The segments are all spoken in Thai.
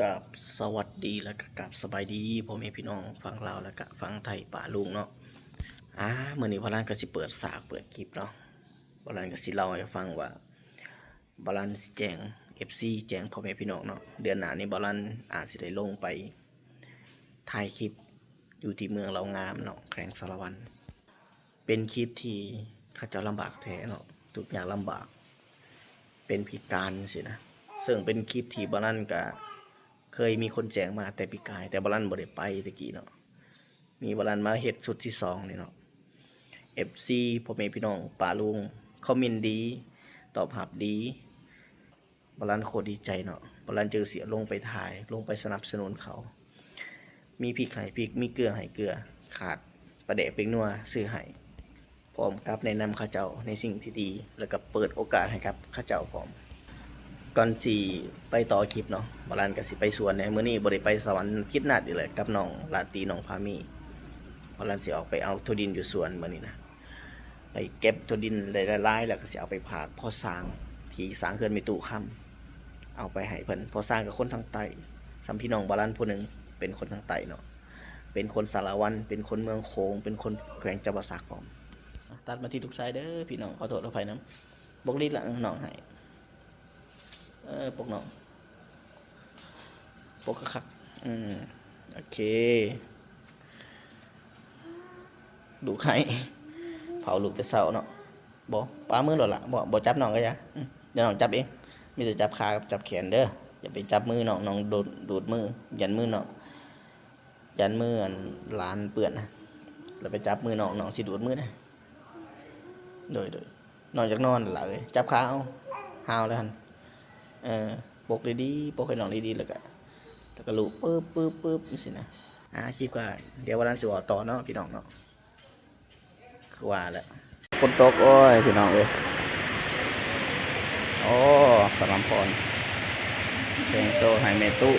กับสวัสดีแล้วก็กับสบายดีพ่อแม่พี่น้องฟังลาวแล้วก็ฟังไทยป่าลุงเนาะมื้อนี้พอลานก็สิเปิดเปิดคลิปเนาะพอลานก็สิเล่าให้ฟังว่าบอลันสิแจ้ง FC แจ้งพ่อแม่พี่น้องเนาะเดือนหน้านี้บอลันอาจสิได้ลงไปถ่ายคลิปอยู่ที่เมืองเรางามเนาะแขวงสารวันเป็นคลิปที่เขาเจ้าลำบากแท้เนาะทุกอย่างลำบากเป็นพิการสินะซึ่งเป็นคลิปที่บอลันก็เคยมีคนแจ้งมาแต่ปีกายแต่บอลันบ่ได้ไปตะกี้เนาะมีบอลันมาเฮ็ดชุดที่2นี่เนาะ FC พ่อแม่พี่น้องป่าลุงคอมเมนต์ดีตอบรับดีบอลันโคตรดีใจเนาะบอลันเจอเสียลงไปถ่ายลงไปสนับสนุนเขามีพริกให้พริกมีเกลือให้เกลือขาดประเดะเป็งนัวซื้อให้พร้อมกับแนะนำข้าเจ้าในสิ่งที่ดีแล้วก็เปิดโอกาสให้กับข้าเจ้าพร้อมก่อนสิไปต่อคลิปเนาะบอลันก็สิไปสวนในมื้อนี้บ่ได้ไปสวรรค์คิดนัดอีกเลยกับน้องลาตรีน้องพามีบอลันสิออกไปเอาถั่วดินอยู่สวนมื้อนี้นะไปเก็บถั่วดินหลายๆแล้วก็สิเอาไปผากพ่อสร้างที่สร้างเฮือนมีตู้ค่ำเอาไปให้เพิ่นพ่อสร้างกับคนทางใต้สัมพี่น้องบอลันผู้หนึงเป็นคนทางใต้เนาะเป็นคนสารวันเป็นคนเมืองโขงเป็นคนแขวงจำปาสักพร้อมตัดมาที่ทุกสายเด้อพี่น้องขอโทษอภัยนำบกลิ้นละน้องให้ปกน้องปกคักโอเคดูไข่เผาลูกแต่เช้าเนาะบ่ปามือหรอล่ะบ่จับน้องก็จ้ะเดี๋ยวน้องจับเองมีแต่จับขากับจับแขนเด้ออย่าไปจับมือน้องน้องดูดมือยันมือน้องยันมือหลานเปื้อนนะแล้วไปจับมือน้องน้องสิดูดมือนะโดยนอนจากนอนหล่ะเอ้ยจับขาเอาหาวแล้วหั่นปกดีๆปกให้น้องดีๆแล้วก็ลูบปึ๊บสินะคลิปก็เดี๋ยววันนั้นสิว่าต่อเนาะพี่น้องเนาะคือว่าแล้วฝนตกโอ้ยพี่น้องเอ้ยโอ้สลัมพรเพลงโตให้เมตุ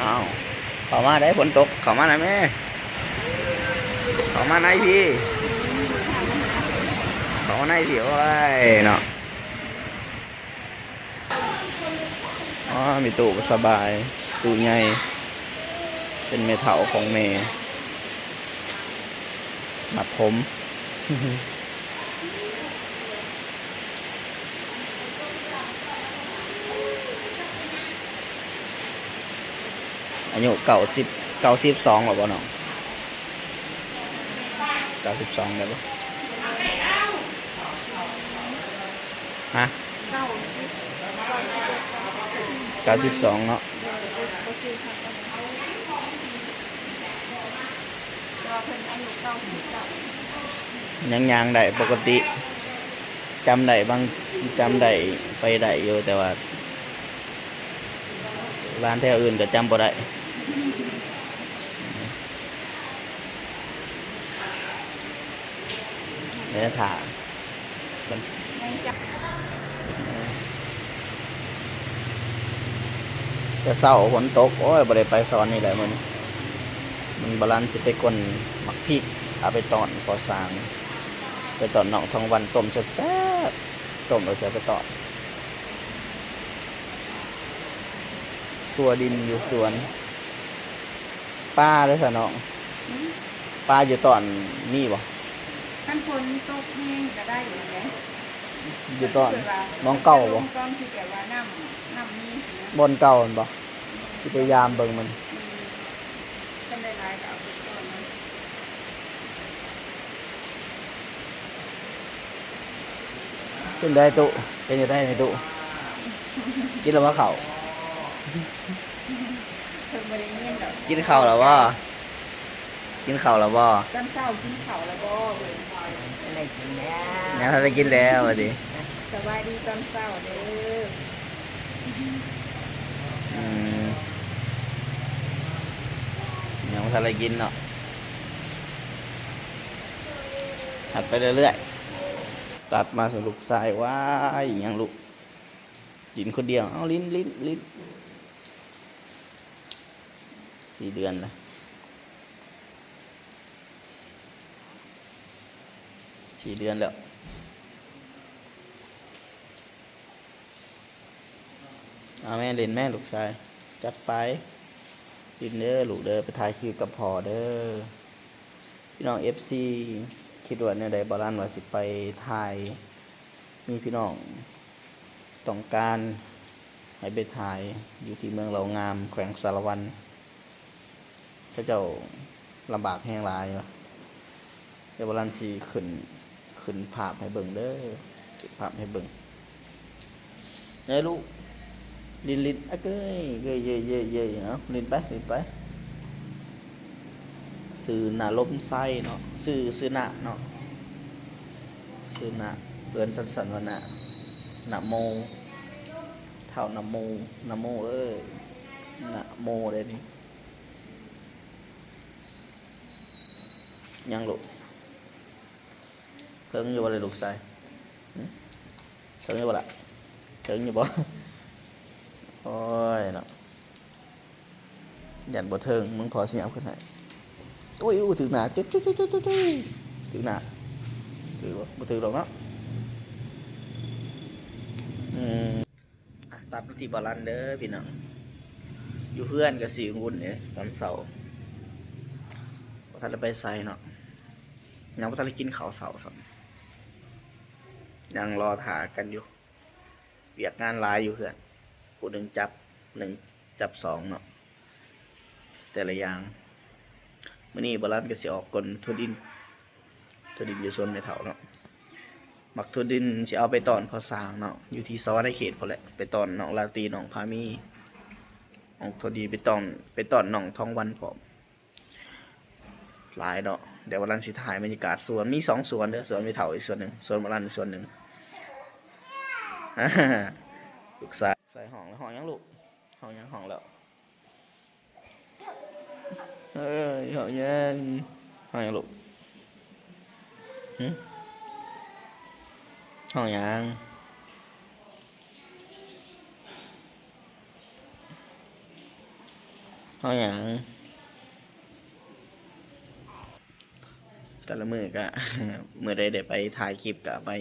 อ้าวเข้ามาได้ฝนตกเข้ามาหน่อยแม่เข้ามาไหนพี่เข้ามาไหนพี่โอ้ยเนาะมีตู้สบายตู้ใหญ่เป็นเมทัลของเมมัดผมอายุ92หรอบ่น้อง92ได้ปะฮะ92เนาะยังได้ปกติจำได้บางจำได้ไปได้อยู่แต่ว่าร้านแถวอื่นก็จำบ่ได้เดี๋ยวถ่าจะเศร้าฝนตกโอ้ยบ่ได้ไปสอนนี่แหละมันบาลานซ์สิไปกลหมักพริกเอาไปตอนพอสร้างไปตอนน้องทองวันต้มแซ่บต้มแล้วเสียไปตอนทั่วดินอยู่สวนป้าเลยสะน้องป้าอยู่ตอนนี่บ่ขั้นฝนตกแห้งก็ได้อยู่แล้วอยู่ตอนน้องเก่าบ่ตอนที่แบบว่าน้ำนี่บนเก่าบ่พยายามเบิ่งมันจำได้หลายก็เอาไปก่อนนะขึ้นได้ตุเป็นอยู่ได้ในตุกินแล้วว่าเขากินข้าวแล้วว่ากินข้าวแล้วว่าตอนเช้ากินข้าวแล้วบ่อะไรกินแล้วเนี่ยเขาได้กินแล้วว่าดิสบายดีตอนเช้าเด้อยังไม่ทันได้กินเนาะถัดไปเรื่อยๆตัดมาสรุปสายว่าอย่างลูกกินคนเดียวเอาลิ้น4 เดือนนะ4 เดือนแล้ว เอาแม่เล่นแม่ลูกชายจัดไปดินเด้อลูกเด้อไปถ่ายคลิปกับพ่อเด้อพี่น้อง FC คิดว่าเนี่ยใดบ่ลั่นว่าสิไปถ่ายมีพี่น้องต้องการให้ไปถ่ายอยู่ที่เมืองเหล่างามแขวงสารวันเขาเจ้าลำบากแห้งหลายวะเดี๋ยวบ่ลั่นสิขึ้นภาพให้เบิ่งเด้อขึ้นภาพให้เบิ่งเอ้ยลูกลินอะเก้ยเย้เนาะลินไปซื้อหน้าลมไส้เนาะซื้อหน้าเนาะซื้อหน้าเอิ้นสั้นๆว่าหน้าโมเท่าหน้าโมเอ้ยหน้าโมเด้นี่ยังลูกเพิ่งอยู่บ่เลยลูกชายเพิ่งอยู่บ่ล่ะเพิ่งอยู่บ่โอ้ยเนาะยันบ่เทิงมึงพอสิเอาขึ้นให้อุ้ยถึงหน้าจุ๊ถึงหน้าถือบ่ถือหรอกเนาะตัดที่บาลันเด้อพี่น้องอยู่เพื่อนกับสีงุ่นเนี่ยตอนเสาร์พอทันได้ไปไซเนาะยังพอทันได้กินข้าวเสาร์สัมยังรอถากันอยู่เวียกงานหลายอยู่เพื่อนผู้หนึ่งจับสองเนาะแต่ละอย่างมื้อนี้บาลันก็สิออกกลทุดินอยู่ส่วนในเถาเนาะมักทุดินสิเอาไปตอนพอสร้างเนาะอยู่ที่ซอในเขตพอแหละไปตอนหนองลาตีหนองพามีออกทุดินไปตอนหนองทองวันพร้อมหลายเนาะเดี๋ยวบาลันสิถ่ายบรรยากาศสวนมี2สวนเด้อสวนมีเถาอีกส่วนหนึ่งสวนบาลันอีกส่วนหนึ่งลูกใส่ห้องแล้วห้องยังลูกห้องยังห้องแล้วห้องยังลูกห้องยังห้องยังแต่ละมือก็ มือใดได้ไปถ่ายคลิปก็ไป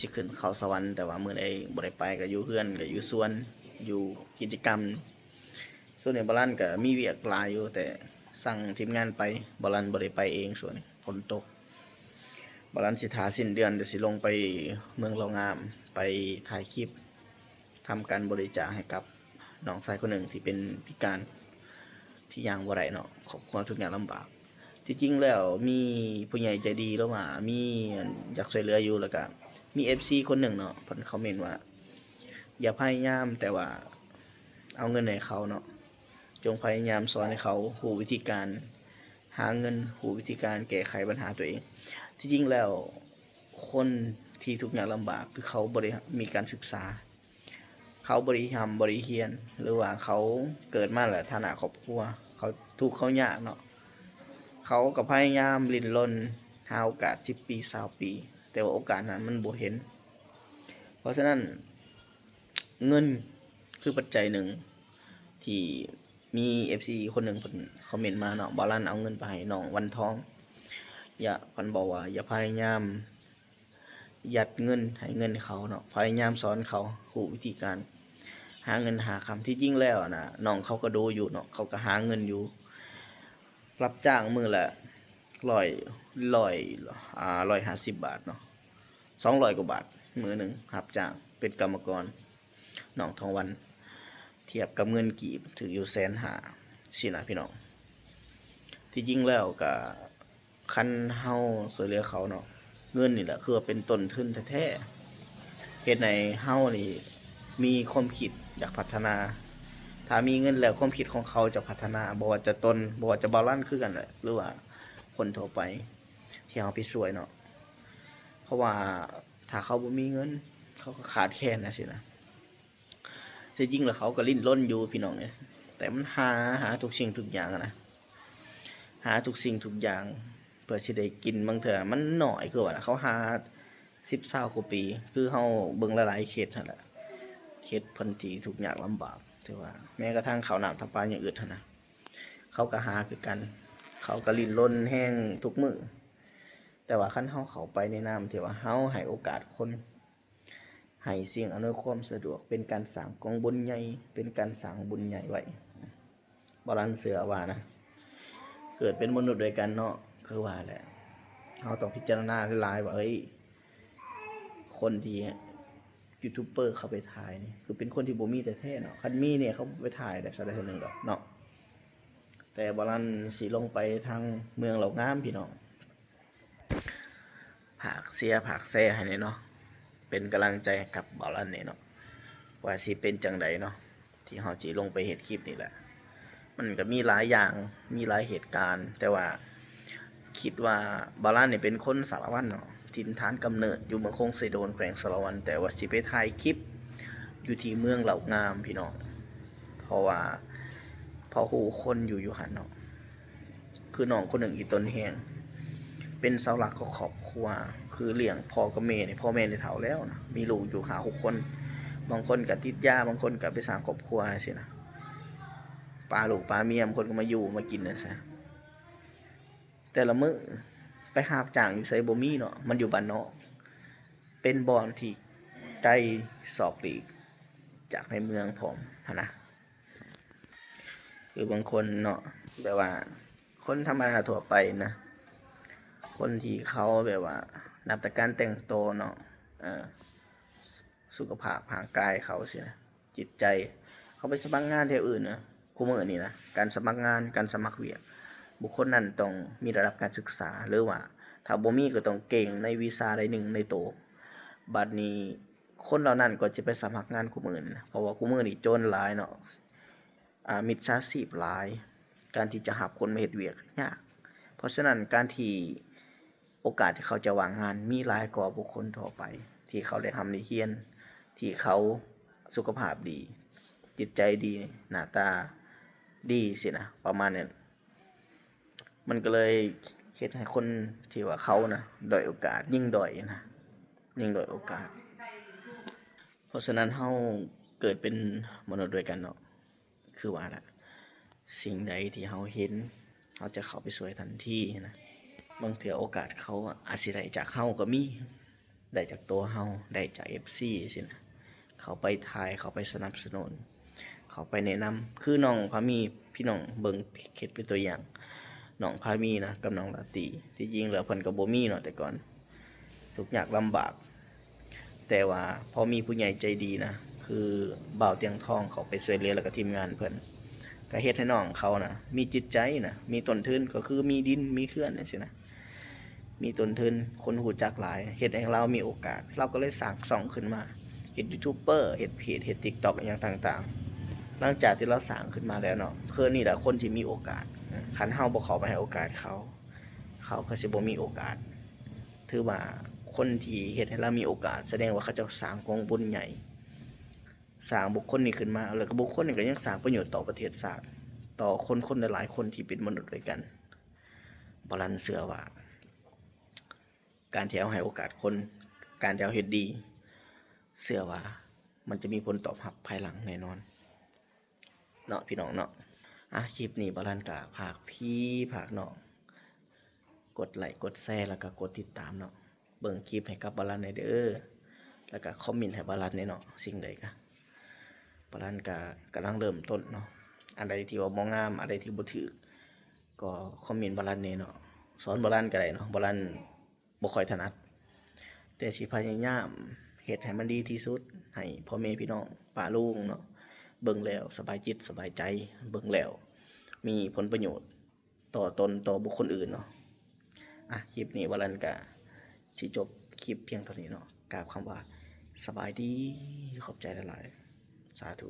สิขึ้นเขาสวรรค์แต่ว่ามือใดบ่ได้ไปก็อยู่เพื่อนก็อยู่สวนอยู่กิจกรรมส่วนในบาลันก็มีเวียกหลายอยู่แต่สั่งทีมงานไปบาลันบ่ได้ไปเองส่วนฝนตกบาลันสิทาสิ้นเดือนเดี๋ยวสิลงไปเมืองเหล่างามไปถ่ายคลิปทำการบริจาคให้กับน้องชายคนหนึ่งที่เป็นพิการที่ย่างบ่ได้เนาะครอบครัวทุกอย่างลำบากที่จริงแล้วมีผู้ใหญ่ใจดีแล้วว่ามีอยากช่วยเหลืออยู่แล้วก็มี FC คนหนึ่งเนาะเพิ่นคอมเมนต์ว่าอย่าพยายามแต่ว่าเอาเงินให้เขาเนาะจงพยายามสอนให้เขารู้วิธีการหาเงินรู้วิธีการแก้ไขปัญหาตัวเองที่จริงแล้วคนที่ทุกอย่างลำบากคือเขาบ่ได้มีการศึกษาเขาบ่ได้ทำบ่ได้เรียนหรือว่าเขาเกิดมาแล้วฐานะครอบครัวเขาทุกข์เขายากเนาะเขาก็พยายามลิ้นรนหาโอกาส10 ปี20 ปีแต่ว่าโอกาสนั้นมันบ่เห็นเพราะฉะนั้นเงินคือปัจจัยหนึ่งที่มี FC คนหนึ่งเพิ่นคอมเมนต์มาเนาะบาลันเอาเงินไปให้น้องวันทองเพิ่นบอกว่าอย่าพยายามยัดเงินให้เงินเขาเนาะพยายามสอนเขารู้วิธีการหาเงินหาคำที่จริงแล้วนะน้องเขาก็ดูอยู่เนาะเขาก็หาเงินอยู่รับจ้างมื้อละ150 บาทเนาะ200 กว่าบาทมื้อหนึ่งรับจ้างเป็นกรรมกรน้องทองวันเทียบกับเงินกีบถืออยู่150,000สินะพี่น้องที่จริงแล้วก็คันเฮาช่วยเหลือเขาเนาะเงินนี่แหละคือเป็นต้นทุนแท้ๆเฮ็ดให้เฮานี่มีความคิดอยากพัฒนาถ้ามีเงินแล้วความคิดของเขาจะพัฒนาบ่ว่าจะตนบ่ว่าจะบาลานซ์คือกันแหละหรือว่าคนทั่วไปที่เฮาไปช่วยเนาะเพราะว่าถ้าเขาบ่มีเงินเขาก็ขาดแคลนนะสินะที่จริงแล้วเขาก็ลิ้นรนอยู่พี่น้องเนี่ยแต่มันหาทุกสิ่งทุกอย่างนะหาทุกสิ่งทุกอย่างเพื่อสิได้กินบางเทื่อมันน้อยคือว่าเขาหา10-20 กว่าปีคือเฮาเบิ่งหลายๆเขตนั่นแหละเขตเพิ่นที่ทุกอย่างลำบากถือว่าแม้กระทั่งข้าวน้ำทำปลาอย่างอื่นนะเขาก็หาคือกันเขาก็ลิ้นรนแห้งทุกมื้อแต่ว่าคันเฮาเข้าไปในน้ำที่ว่าเฮาให้โอกาสคน ให้สิ่งอำนวยความสะดวกเป็นการสร้างกองบุญใหญ่เป็นการสร้างบุญใหญ่ไว้บ่ลันเสือว่านะเกิดเป็นมนุษย์ด้วยกันเนาะคือว่าแหละเราต้องพิจารณาหลายๆว่าคนที่ยูทูบเบอร์เขาไปถ่ายนี่คือเป็นคนที่บ่มีแต่แท้เนาะคันมีเนี่ยเขาไปถ่ายได้สักได้เท่านึงดอกเนาะแต่บ่ลันสิลงไปทางเมืองเหล่างามพี่น้องผากเสียผากแซ่ให้เนาะเป็นกำลังใจกับบ่ลันนี่เนาะว่าสิเป็นจังไดเนาะที่เฮาสิลงไปเฮ็ดคลิปนี่แหละมันก็มีหลายอย่างมีหลายเหตุการณ์แต่ว่าคิดว่าบ่ลันนี่เป็นคนสารวัตรเนาะถิ่นฐานกำเนิดอยู่เมืองคงไสโดนแขวงสารวันแต่ว่าสิไปถ่ายคลิปอยู่ที่เมืองเหล่างามพี่น้องเพราะว่าพอฮู้คนอยู่หั่นเนาะคือน้องคนหนึ่งอีตนแฮงเป็นเสาหลักของครอบครัวคือเลี้ยงพ่อกับแม่นี่พ่อแม่นี่เฒ่าแล้วนะมีลูกอยู่5-6คนบางคนก็ติดยาบางคนก็ไปสร้างครอบครัวจังซี่นะปาลูกปาเมียบางคนก็มาอยู่มากินนั่นซะแต่ละมื้อไปหาบจ้างอยู่ไสบ่มีเนาะมันอยู่บ้านนอกเป็นบ่อนที่ไกลศอกหลีกจากในเมืองผมหั้นนะคือบางคนเนาะแบบว่าคนธรรมดาทั่วไปนะคนที่เขาแบบว่านับแต่การแต่งตัวเนาะสุขภาพร่างกายเขาสินะจิตใจเขาไปสมัครงานที่อื่นนะคุมื้อนี้นะการสมัครงานการสมัครเวียกบุคคลนั้นต้องมีระดับการศึกษาหรือว่าถ้าบ่มีก็ต้องเก่งในวิชาใดหนึ่งในตัวบัดนี้คนเหล่านั้นก็จะไปสมัครงานคุมื้อนี้นะเพราะว่าคุมื้อนี้โจรหลายเนาะมิจฉาชีพหลายการที่จะหาคนมาเฮ็ดเวียกยากเพราะฉะนั้นการที่โอกาสที่เขาจะว่างงานมีหลายกว่าบุคคลทั่วไปที่เขาได้ทำได้เรียนที่เขาสุขภาพดีจิตใจดีหน้าตาดีสินะประมาณนั้นมันก็เลยเฮ็ดให้คนที่ว่าเขานะด้อยโอกาสยิ่งด้อยนะยิ่งด้อยโอกาสเพราะฉะนั้นเฮาเกิดเป็นมนุษย์ด้วยกันเนาะคือว่าล่ะสิ่งใดที่เฮาเห็นเฮาจะเข้าไปช่วยทันทีนะบางเทื่อโอกาสเขาอาจสิได้จากเฮาก็มีได้จากตัวเฮาได้จาก FC สินะเขาไปถ่ายเขาไปสนับสนุนเขาไปแนะนำคือน้องพามีพี่น้องเบิ่งเคสเป็นตัวอย่างน้องพามีนะกับน้องลาตรีที่จริงแล้วเพิ่นก็บ่มีเนาะแต่ก่อนทุกข์ยากลำบากแต่ว่าพอมีผู้ใหญ่ใจดีนะคือบ่าวเตียงทองเขาไปช่วยเหลือแล้วก็ทีมงานเพิ่นก็เฮ็ดให้น้องเขานะมีจิตใจนะมีต้นทุนก็คือมีดินมีเขื่อนจังซี่นะมีต้นทุนคนรู้จักหลายเฮ็ดให้เรามีโอกาสเราก็เลยสร้างช่องขึ้นมาเฮ็ดยูทูบเบอร์เฮ็ดเพจเฮ็ด TikTok อหยังต่างๆหลังจากที่เราสร้างขึ้นมาแล้วเนาะคือนี่แหละคนที่มีโอกาสคันเฮาบ่เข้าไปให้โอกาสเขาก็สิบ่มีโอกาสถือว่าคนที่เฮ็ดให้เรามีโอกาสแสดงว่าเขาเจ้าสร้างกองบุญใหญ่สร้างบุคคลนี้ขึ้นมาแล้วก็บุคคลนี้ก็ยังสร้างประโยชน์ต่อประเทศชาติต่อคนหลายๆคนที่เป็นมนุษย์ด้วยกันบ่ลันเชื่อว่าการที่เราให้โอกาสคนการที่เราเฮ็ดดีเชื่อว่ามันจะมีผลตอบรับภายหลังแน่นอนเนาะพี่น้องเนาะคลิปนี้บ่ลันก็ฝากพี่ฝากน้องกดไลค์กดแชร์แล้วก็กดติดตามเนาะเบิ่งคลิปให้กับบ่ลันได้เด้อแล้วก็คอมเมนต์ให้บ่ลันได้เนาะสิ่งใดก็บ่ลันก็กำลังเริ่มต้นเนาะอันใดที่ว่าบ่งามอันใดที่บ่ถูกก็คอมเมนต์บ่ลันแน่เนาะสอนบ่ลันก็ได้เนาะบ่ลันบ่ค่อยถนัดแต่สิพยายามเฮ็ดให้มันดีที่สุดให้พ่อแม่พี่น้องป้าลุงเนาะเบิ่งแล้วสบายจิตสบายใจเบิ่งแล้วมีผลประโยชน์ต่อตนต่อบุคคลอื่นเนาะคลิปนี้บ่ลันก็สิจบคลิปเพียงเท่านี้เนาะกราบคำว่าสบายดีขอบใจหลายๆสาธุ